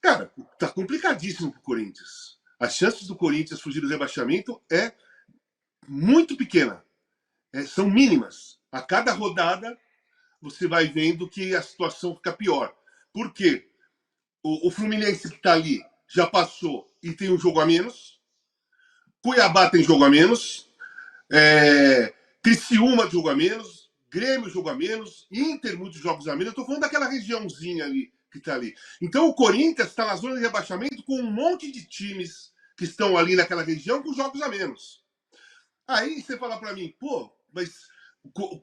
Cara, tá complicadíssimo pro Corinthians. As chances do Corinthians fugir do rebaixamento é muito pequena. São mínimas. A cada rodada você vai vendo que a situação fica pior. Por quê? O Fluminense que está ali já passou e tem um jogo a menos. Cuiabá tem jogo a menos. Criciúma jogo a menos. Grêmio jogo a menos. Inter muitos jogos a menos. Eu estou falando daquela regiãozinha ali que está ali. Então o Corinthians está na zona de rebaixamento com um monte de times que estão ali naquela região com jogos a menos. Aí você fala para mim, pô, mas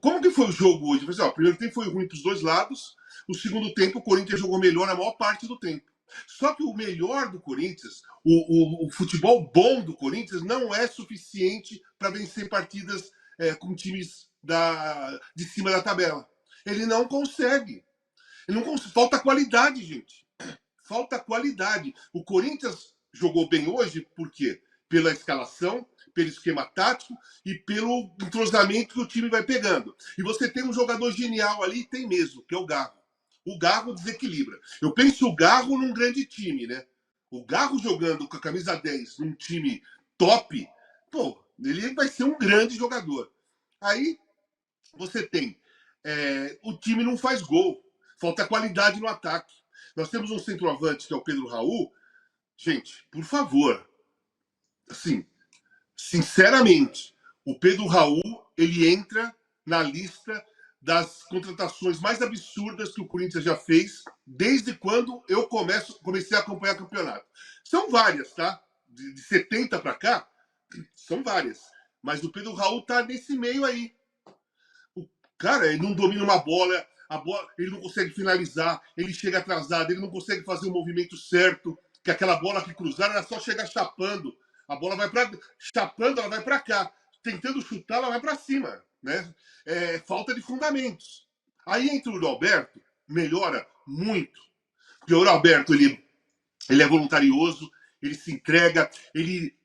como que foi o jogo hoje? Eu falei assim, ó, o primeiro tempo foi ruim para os dois lados. O segundo tempo, o Corinthians jogou melhor a maior parte do tempo. Só que o melhor do Corinthians, o futebol bom do Corinthians, não é suficiente para vencer partidas com times de cima da tabela. Ele não consegue. Falta qualidade, gente. Falta qualidade. O Corinthians jogou bem hoje, por quê? Pela escalação, pelo esquema tático e pelo entrosamento que o time vai pegando. E você tem um jogador genial ali, tem mesmo, que é o Garro. O Garro desequilibra. Eu penso o Garro num grande time, né? O Garro jogando com a camisa 10 num time top, pô, ele vai ser um grande jogador. Aí você tem o time não faz gol. Falta qualidade no ataque. Nós temos um centroavante que é o Pedro Raul. Gente, por favor, assim, sinceramente, o Pedro Raul, ele entra na lista das contratações mais absurdas que o Corinthians já fez desde quando eu comecei a acompanhar o campeonato. São várias, tá? De 70 para cá, são várias. Mas o Pedro Raul tá nesse meio aí. O cara, ele não domina uma bola, ele não consegue finalizar, ele chega atrasado, ele não consegue fazer o movimento certo, que aquela bola que cruzaram era só chegar chapando. A bola vai para chapando, ela vai para cá. Tentando chutar, ela vai para cima, né? Falta de fundamentos. Aí entra o Alberto, melhora muito. Porque o Alberto, ele é voluntarioso, ele se entrega, ele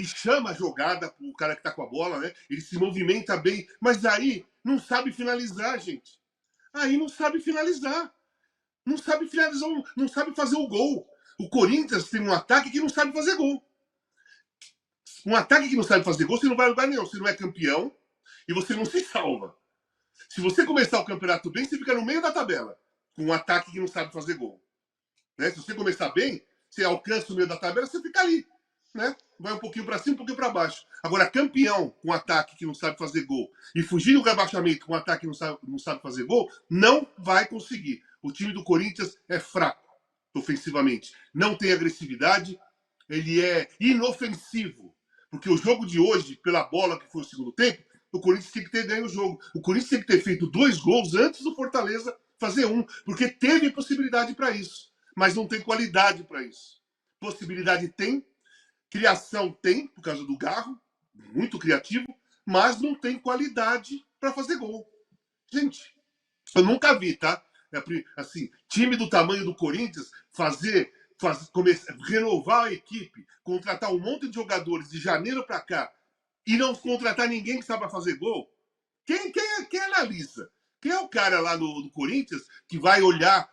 chama a jogada para o cara que está com a bola, né? Ele se movimenta bem, mas aí não sabe finalizar, gente. Aí não sabe finalizar. Não sabe finalizar, não sabe fazer o gol. O Corinthians tem um ataque que não sabe fazer gol. Um ataque que não sabe fazer gol, você não vai a lugar nenhum. Você não é campeão e você não se salva. Se você começar o campeonato bem, você fica no meio da tabela. Com um ataque que não sabe fazer gol. Né? Se você começar bem, você alcança o meio da tabela, você fica ali. Né? Vai um pouquinho para cima, um pouquinho para baixo. Agora, campeão com um ataque que não sabe fazer gol e fugir do rebaixamento com um ataque que não sabe fazer gol, não vai conseguir. O time do Corinthians é fraco ofensivamente. Não tem agressividade, ele é inofensivo. Porque o jogo de hoje, pela bola que foi o segundo tempo, o Corinthians tem que ter ganho o jogo. O Corinthians tem que ter feito 2 gols antes do Fortaleza fazer 1, porque teve possibilidade para isso, mas não tem qualidade para isso. Possibilidade tem, criação tem, por causa do Garro, muito criativo, mas não tem qualidade para fazer gol. Gente, eu nunca vi, tá? Assim, time do tamanho do Corinthians renovar a equipe, contratar um monte de jogadores de janeiro para cá e não contratar ninguém que saiba fazer gol. Quem analisa? Quem é o cara lá no Corinthians que vai olhar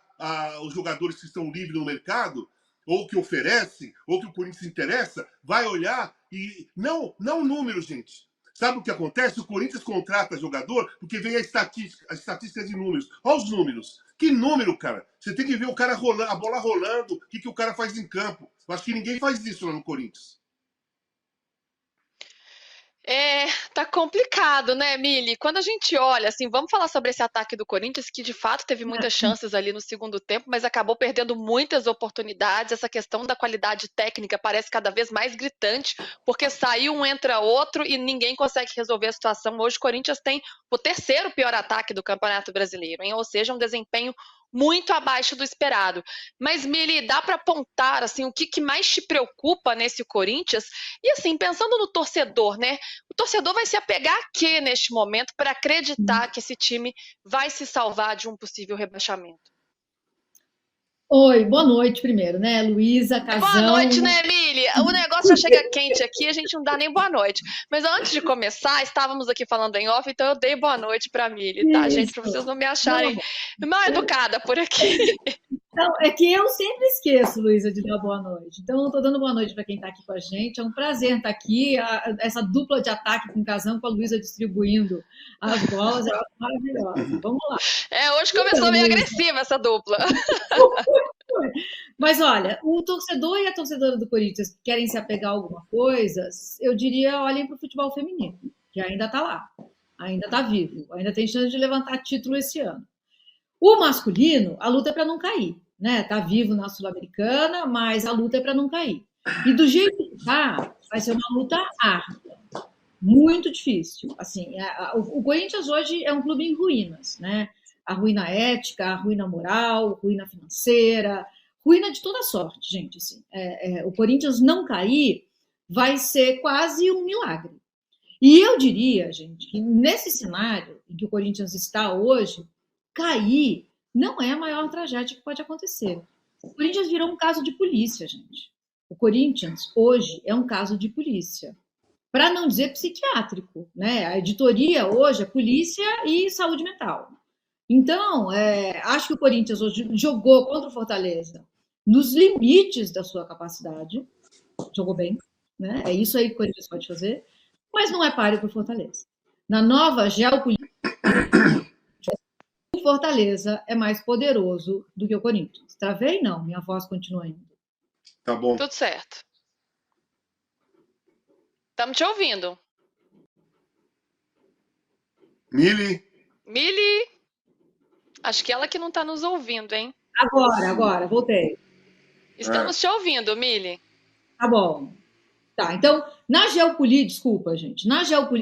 os jogadores que estão livres no mercado, ou que oferecem, ou que o Corinthians interessa, vai olhar e... Não número, gente. Sabe o que acontece? O Corinthians contrata jogador porque vem a estatística de números. Olha os números. Que número, cara? Você tem que ver o cara rolando, a bola rolando, o que o cara faz em campo. Eu acho que ninguém faz isso lá no Corinthians. Tá complicado, né, Mili? Quando a gente olha, assim, vamos falar sobre esse ataque do Corinthians, que de fato teve muitas chances ali no segundo tempo, mas acabou perdendo muitas oportunidades. Essa questão da qualidade técnica parece cada vez mais gritante, porque sai um, entra outro e ninguém consegue resolver a situação. Hoje o Corinthians tem o 3º pior ataque do Campeonato Brasileiro, hein? Ou seja, um desempenho muito abaixo do esperado. Mas, Mili, dá para apontar assim, o que mais te preocupa nesse Corinthians? E assim, pensando no torcedor, né? O torcedor vai se apegar a quê neste momento para acreditar que esse time vai se salvar de um possível rebaixamento? Oi, boa noite primeiro, né, Luísa, Casão. Boa noite, né, Mili? O negócio já chega quente aqui, a gente não dá nem boa noite. Mas antes de começar, estávamos aqui falando em off, então eu dei boa noite para a Mili, tá, gente? Para vocês não me acharem mal educada por aqui. Então, é que eu sempre esqueço, Luísa, de dar boa noite. Então, eu estou dando boa noite para quem está aqui com a gente. É um prazer estar aqui. Essa dupla de ataque com Casão, com a Luísa distribuindo as bolas, é maravilhosa. Vamos lá. Hoje começou meio agressiva essa dupla. Mas olha, o torcedor e a torcedora do Corinthians que querem se apegar a alguma coisa, eu diria, olhem para o futebol feminino, que ainda está lá, ainda está vivo, ainda tem chance de levantar título esse ano. O masculino, a luta é para não cair, né? Tá vivo na Sul-Americana, mas a luta é para não cair. E do jeito que tá, vai ser uma luta árdua, muito difícil. Assim, o Corinthians hoje é um clube em ruínas, né? A ruína ética, a ruína moral, a ruína financeira, ruína de toda sorte, gente. Assim, o Corinthians não cair vai ser quase um milagre. E eu diria, gente, que nesse cenário em que o Corinthians está hoje, cair não é a maior tragédia que pode acontecer. O Corinthians virou um caso de polícia, gente. O Corinthians, hoje, é um caso de polícia. Para não dizer psiquiátrico, né? A editoria hoje é polícia e saúde mental. Então, acho que o Corinthians hoje jogou contra o Fortaleza nos limites da sua capacidade, jogou bem, né? É isso aí que o Corinthians pode fazer, mas não é páreo para o Fortaleza. Na nova geopolítica, o Fortaleza é mais poderoso do que o Corinthians. Travei? Não, minha voz continua indo. Tá bom. Tudo certo. Estamos te ouvindo. Mili? Acho que ela que não está nos ouvindo, hein? Agora, voltei. Estamos te ouvindo, Mili. Tá bom. Tá, então, na geopolítica, desculpa, gente,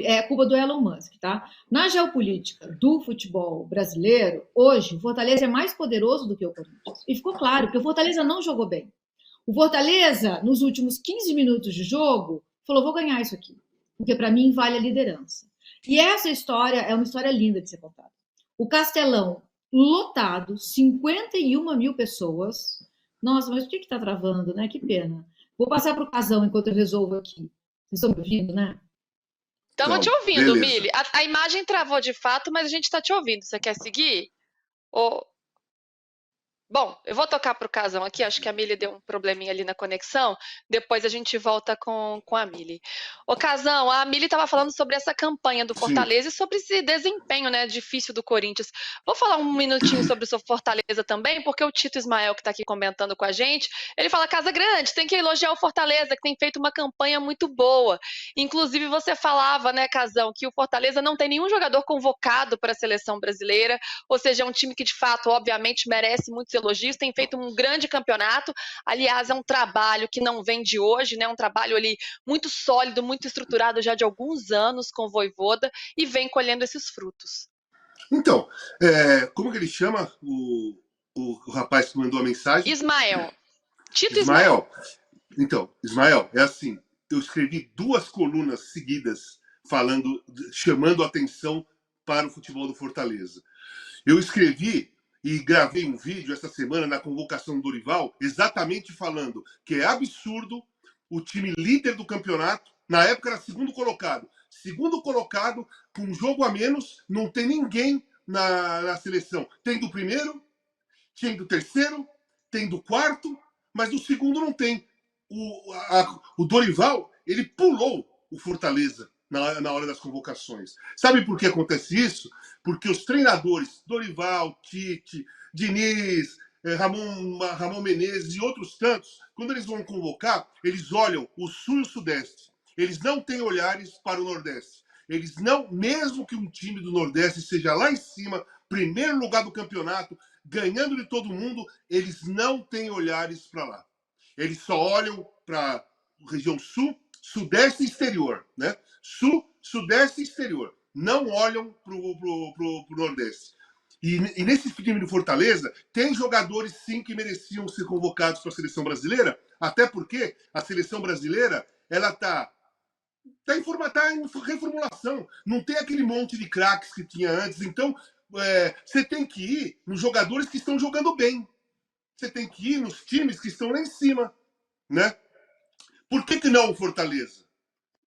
é culpa do Elon Musk, tá? Na geopolítica do futebol brasileiro, hoje, o Fortaleza é mais poderoso do que o Corinthians. E ficou claro, porque o Fortaleza não jogou bem. O Fortaleza, nos últimos 15 minutos de jogo, falou, vou ganhar isso aqui, porque para mim vale a liderança. E essa história é uma história linda de ser contada. O Castelão, lotado, 51 mil pessoas. Nossa, mas por que está travando, né? Que pena. Vou passar para o Casão enquanto eu resolvo aqui. Vocês estão me ouvindo, né? Estamos te ouvindo, Mili. A imagem travou de fato, mas a gente está te ouvindo. Você quer seguir? Bom, eu vou tocar para o Casão aqui, acho que a Mili deu um probleminha ali na conexão, depois a gente volta com a Mili. Ô Casão, a Mili estava falando sobre essa campanha do Fortaleza. Sim. E sobre esse desempenho, né, difícil do Corinthians. Vou falar um minutinho sobre o seu Fortaleza também, porque o Tito Ismael, que está aqui comentando com a gente, ele fala, Casa Grande, tem que elogiar o Fortaleza, que tem feito uma campanha muito boa. Inclusive você falava, né, Casão, que o Fortaleza não tem nenhum jogador convocado para a seleção brasileira, ou seja, é um time que de fato, obviamente, merece muitos elogios, tem feito um grande campeonato. Aliás, é um trabalho que não vem de hoje, né? Um trabalho ali muito sólido, muito estruturado já de alguns anos com o Vojvoda e vem colhendo esses frutos. Então, como que ele chama o rapaz que mandou a mensagem? Ismael. Tito Ismael. Então, Ismael, é assim, eu escrevi 2 colunas seguidas chamando atenção para o futebol do Fortaleza. Eu escrevi e gravei um vídeo essa semana na convocação do Dorival, exatamente falando que é absurdo o time líder do campeonato, na época era segundo colocado, com um jogo a menos, não tem ninguém na seleção. Tem do primeiro, tem do terceiro, tem do quarto, mas do segundo não tem. O Dorival, ele pulou o Fortaleza na hora das convocações. Sabe por que acontece isso? Porque os treinadores, Dorival, Tite, Diniz, Ramon Menezes e outros tantos, quando eles vão convocar, eles olham o Sul e o Sudeste. Eles não têm olhares para o Nordeste. Eles não, mesmo que um time do Nordeste seja lá em cima, primeiro lugar do campeonato, ganhando de todo mundo, eles não têm olhares para lá. Eles só olham para a região Sul, Sudeste e exterior, né? Sul, Sudeste e exterior. Não olham para o Nordeste. E nesse time do Fortaleza, tem jogadores, sim, que mereciam ser convocados para a seleção brasileira, até porque a seleção brasileira ela está em reformulação. Não tem aquele monte de craques que tinha antes. Então, você tem que ir nos jogadores que estão jogando bem. Você tem que ir nos times que estão lá em cima, né? Por que não o Fortaleza?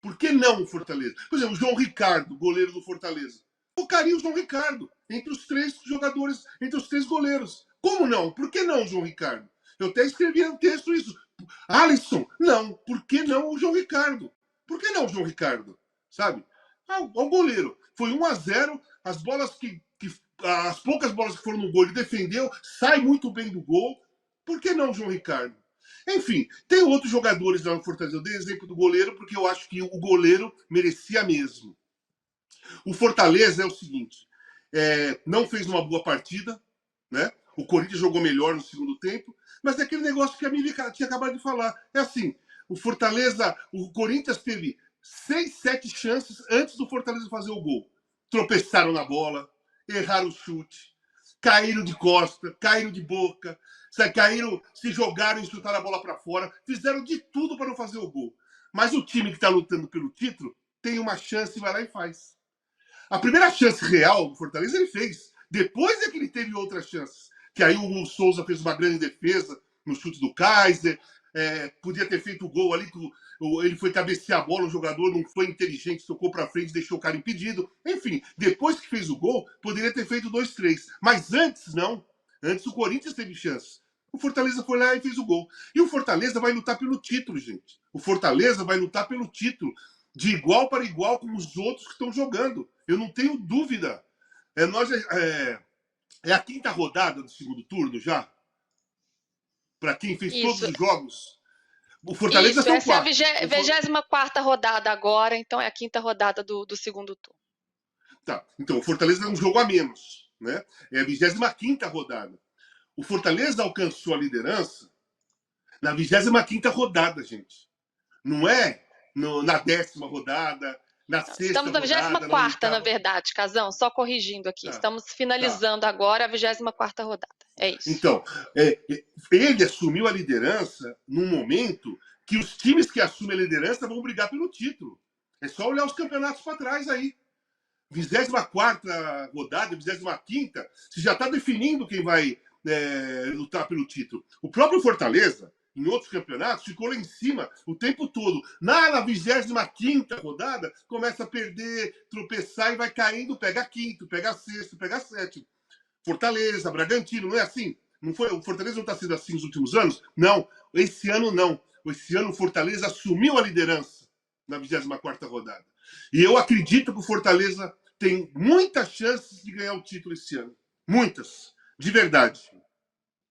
Por que não o Fortaleza? Por exemplo, o João Ricardo, goleiro do Fortaleza. Focaria o João Ricardo entre os 3 jogadores, entre os 3 goleiros. Como não? Por que não, João Ricardo? Eu até escrevi no texto isso. Alisson, não. Por que não o João Ricardo? Por que não o João Ricardo? Sabe? O goleiro. Foi 1-0. As bolas as poucas bolas que foram no gol, ele defendeu, sai muito bem do gol. Por que não o João Ricardo? Enfim, tem outros jogadores lá no Fortaleza. Eu dei exemplo do goleiro porque eu acho que o goleiro merecia mesmo. O Fortaleza é o seguinte, não fez uma boa partida, né? O Corinthians jogou melhor no segundo tempo, mas é aquele negócio que a Mili tinha acabado de falar. É assim, o Corinthians teve 6, 7 chances antes do Fortaleza fazer o gol. Tropeçaram na bola, erraram o chute, caíram de costa, caíram de boca, se jogaram e chutaram a bola para fora, fizeram de tudo para não fazer o gol. Mas o time que está lutando pelo título tem uma chance e vai lá e faz. A primeira chance real do Fortaleza ele fez. Depois é que ele teve outras chances. Que aí o Souza fez uma grande defesa no chute do Kaiser. Podia ter feito o gol ali. Ele foi cabecear a bola, o jogador não foi inteligente, tocou para frente, deixou o cara impedido. Enfim, depois que fez o gol, poderia ter feito 2-3. Mas antes, não. Antes o Corinthians teve chance. O Fortaleza foi lá e fez o gol. E o Fortaleza vai lutar pelo título, gente. O Fortaleza vai lutar pelo título de igual para igual com os outros que estão jogando. Eu não tenho dúvida. É a 5ª rodada do segundo turno já? Para quem fez todos os jogos? O Fortaleza Isso, são essa 4. é a 24ª rodada agora, então é a 5ª rodada do segundo turno. Tá, então o Fortaleza é um jogo a menos, né? É a 25ª rodada. O Fortaleza alcançou a liderança na 25ª rodada, gente. Não é na 10ª rodada, na 6ª Estamos na rodada. 24ª, na verdade, Casão, só corrigindo aqui. Tá, Estamos finalizando agora a 24ª rodada. É isso. Então, ele assumiu a liderança num momento que os times que assumem a liderança vão brigar pelo título. É só olhar os campeonatos para trás aí. 24ª rodada, 25ª, você já está definindo quem vai lutar pelo título. O próprio Fortaleza, em outros campeonatos, ficou lá em cima o tempo todo. Na 25ª rodada, começa a perder, tropeçar e vai caindo, pega quinto, pega sexto, pega sétimo. Fortaleza, Bragantino, não é assim? Não foi? O Fortaleza não está sendo assim nos últimos anos? Não, esse ano não. Esse ano o Fortaleza assumiu a liderança na 24ª rodada. E eu acredito que o Fortaleza tem muitas chances de ganhar o título esse ano. Muitas. De verdade.